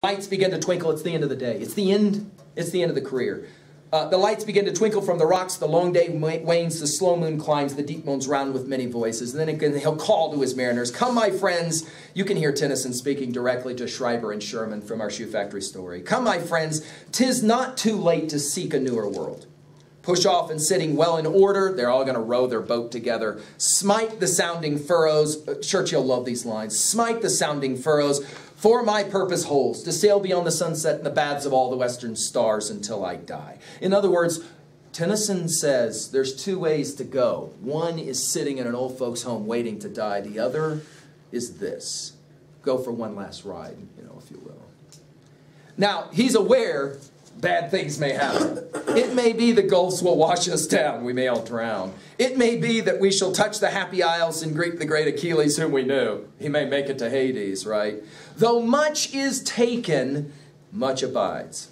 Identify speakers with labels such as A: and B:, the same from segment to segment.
A: lights begin to twinkle. It's the end of the day. It's the end of the career. The lights begin to twinkle from the rocks. The long day wanes. The slow moon climbs. The deep moans round with many voices. And then he'll call to his mariners. Come, my friends. You can hear Tennyson speaking directly to Schreiber and Sherman from our shoe factory story. Come, my friends. 'Tis not too late to seek a newer world. Push off and sitting well in order. They're all going to row their boat together. Smite the sounding furrows. Churchill loved these lines. Smite the sounding furrows. For my purpose holds to sail beyond the sunset and the baths of all the western stars until I die. In other words, Tennyson says there's two ways to go. One is sitting in an old folks' home waiting to die. The other is this. Go for one last ride, if you will. Now, he's aware bad things may happen. It may be the gulfs will wash us down. We may all drown. It may be that we shall touch the happy isles and greet the great Achilles whom we knew. He may make it to Hades, right? Though much is taken, much abides.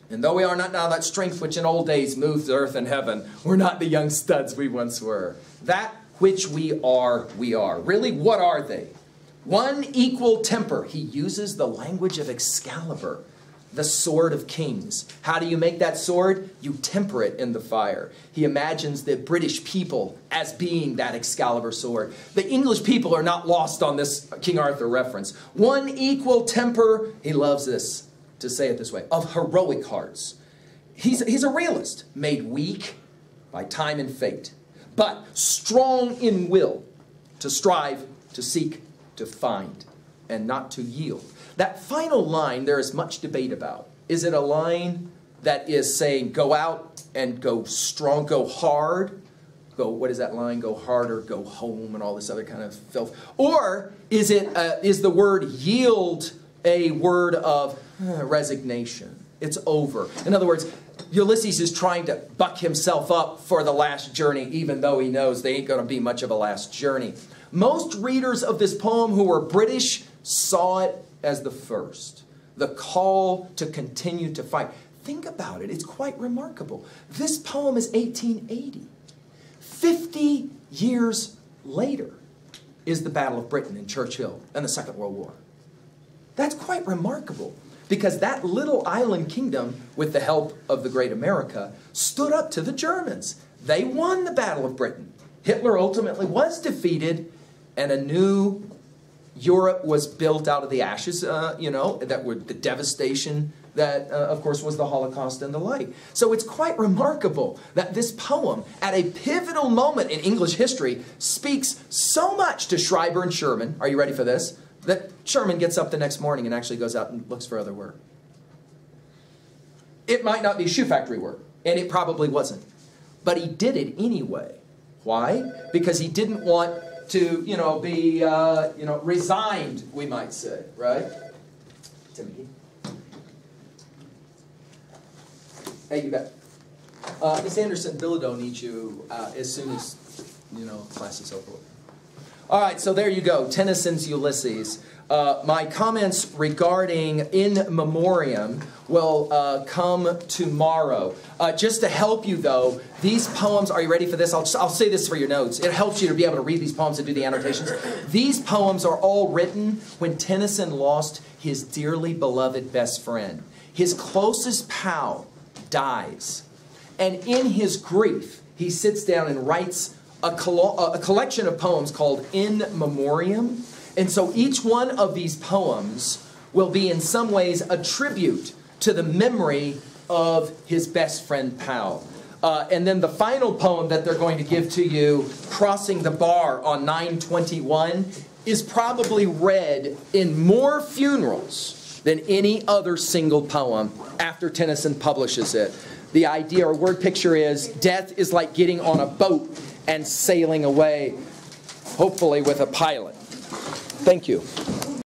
A: And though we are not now that strength which in old days moved earth and heaven, we're not the young studs we once were. That which we are, we are. Really, what are they? One equal temper. He uses the language of Excalibur. The sword of kings. How do you make that sword? You temper it in the fire. He imagines the British people as being that Excalibur sword. The English people are not lost on this King Arthur reference. One equal temper, he loves this, to say it this way, of heroic hearts. He's a realist, made weak by time and fate, but strong in will to strive, to seek, to find, and not to yield. That final line there is much debate about. Is it a line that is saying go out and go strong, go hard? What is that line? Go harder, go home, and all this other kind of filth. Or is the word yield a word of resignation? It's over. In other words, Ulysses is trying to buck himself up for the last journey, even though he knows they ain't going to be much of a last journey. Most readers of this poem who were British saw it as the first, the call to continue to fight. Think about it. It's quite remarkable. This poem is 1880. 50 years later is the Battle of Britain in Churchill and the Second World War. That's quite remarkable because that little island kingdom, with the help of the great America, stood up to the Germans. They won the Battle of Britain. Hitler ultimately was defeated, and a new Europe was built out of the ashes, that were the devastation that, of course, was the Holocaust and the like. So it's quite remarkable that this poem, at a pivotal moment in English history, speaks so much to Schreiber and Sherman. Are you ready for this? That Sherman gets up the next morning and actually goes out and looks for other work. It might not be shoe factory work, and it probably wasn't. But he did it anyway. Why? Because he didn't want to, be, resigned, we might say, right? Timothy. Hey, you bet. Miss Anderson, Bilodeau needs you as soon as, class is over. All right, so there you go, Tennyson's Ulysses. My comments regarding In Memoriam will come tomorrow. Just to help you, though, these poems, are you ready for this? I'll say this for your notes. It helps you to be able to read these poems and do the annotations. These poems are all written when Tennyson lost his dearly beloved best friend. His closest pal dies. And in his grief, he sits down and writes a collection of poems called In Memoriam. And so each one of these poems will be in some ways a tribute to the memory of his best friend pal. And then the final poem that they're going to give to you, Crossing the Bar on 9/21, is probably read in more funerals than any other single poem after Tennyson publishes it. The idea or word picture is death is like getting on a boat and sailing away, hopefully with a pilot. Thank you.